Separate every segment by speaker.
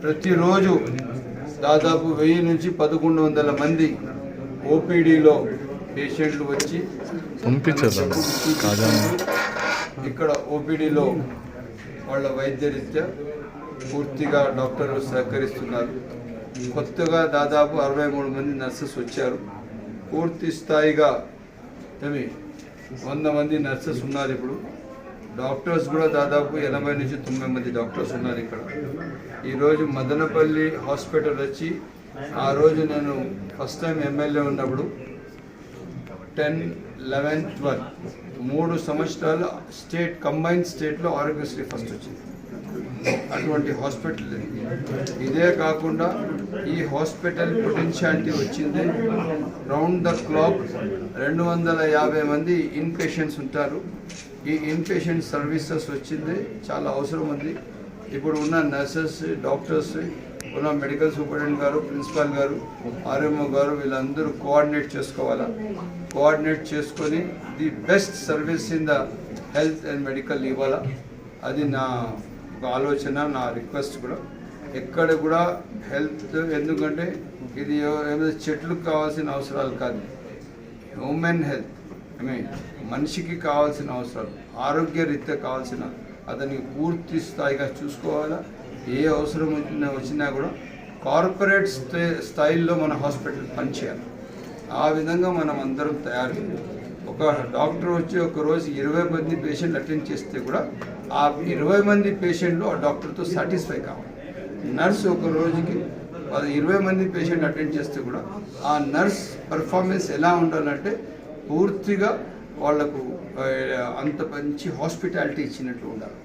Speaker 1: ప్రతిరోజు దాదాపు 1000 నుంచి 1100 మంది ఓపీడీలో పేషెంట్లు వచ్చి ఇక్కడ ఓపీడీలో వాళ్ళ వైద్యరీత్యా పూర్తిగా డాక్టర్లు సహకరిస్తున్నారు. కొత్తగా దాదాపు 63 మంది నర్సెస్ వచ్చారు. పూర్తి స్థాయిగా 100 మంది నర్సెస్ ఉన్నారు. ఇప్పుడు డాక్టర్స్ కూడా దాదాపు 80 నుంచి 90 మంది డాక్టర్స్ ఉన్నారు ఇక్కడ. ఈరోజు మదనపల్లి హాస్పిటల్ వచ్చి ఆ రోజు నేను ఫస్ట్ టైం ఎమ్మెల్యే ఉన్నప్పుడు 10, 11, 12 3 సంవత్సరాలు స్టేట్ కంబైన్డ్ స్టేట్లో ఆరోగ్యశ్రీ ఫస్ట్ వచ్చింది. అటువంటి హాస్పిటల్ ఇదే కాకుండా ఈ హాస్పిటల్ పొటెన్షియాలిటీ వచ్చింది. రౌండ్ ద క్లాక్ 250 మంది ఇన్ పేషెంట్స్ ఉంటారు. ఈ ఇన్ పేషెంట్ సర్వీసెస్ వచ్చింది, చాలా అవసరం ఉంది. ఇప్పుడు ఉన్న నర్సెస్, డాక్టర్స్, ఉన్న మెడికల్ సూపరింటెండెంట్ గారు, ప్రిన్సిపాల్ గారు, ఆర్ఎంఓ గారు వీళ్ళందరూ కోఆర్డినేట్ చేసుకోవాలా. కోఆర్డినేట్ చేసుకొని the best service in the health and medical ఇవ్వాలా. అది నా ఒక ఆలోచన, నా రిక్వెస్ట్ కూడా. ఎక్కడ కూడా హెల్త్, ఎందుకంటే ఇది ఏమైనా చెట్లకు కావాల్సిన అవసరాలు కాదు, హ్యూమన్ హెల్త్ మనిషికి కావాల్సిన అవసరాలు, ఆరోగ్య రీత్యా కావాల్సిన అతనికి పూర్తి స్థాయిగా చూసుకోవాలా. ఏ అవసరం వచ్చినా కూడా కార్పొరేట్ స్థాయిల్లో మన హాస్పిటల్ పనిచేయాలి. ఆ విధంగా మనం అందరం తయారు. ఒక డాక్టర్ వచ్చి ఒక రోజు 20 మంది పేషెంట్లు అటెండ్ చేస్తే కూడా ఆ 20 మంది పేషెంట్లు ఆ డాక్టర్తో సాటిస్ఫై కావాలి. నర్స్ ఒక రోజుకి 20 మంది పేషెంట్ అటెండ్ చేస్తే కూడా ఆ నర్స్ పర్ఫార్మెన్స్ ఎలా ఉండాలంటే పూర్తిగా వాళ్లకు అంత మంచి హాస్పిటాలిటీ ఇచ్చినట్లు ఉండాలి.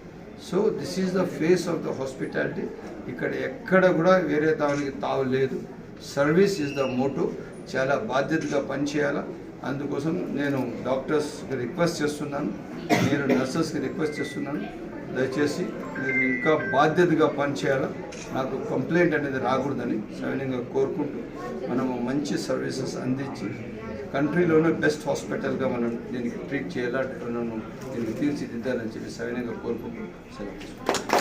Speaker 1: So this is the face of the hospitality. ఇక్కడ ఎక్కడ కూడా వేరే దానికి తావు లేదు. Service is the motto. చాలా బాధ్యతగా పనిచేయాలా. అందుకోసం నేను డాక్టర్స్కి రిక్వెస్ట్ చేస్తున్నాను, నేను నర్సెస్కి రిక్వెస్ట్ చేస్తున్నాను, దయచేసి మీరు ఇంకా బాధ్యతగా పనిచేయాలా. నాకు కంప్లైంట్ అనేది రాకూడదని సవినయంగా కోరుకుంటూ మనము మంచి సర్వీసెస్ అందించి కంట్రీలోనే బెస్ట్ హాస్పిటల్గా మనం దీనికి ట్రీట్ చేయాలా, మనం దీనికి తీర్చిదిద్దాలని చెప్పి సవినయంగా కోరుకుంటూ సెలవు.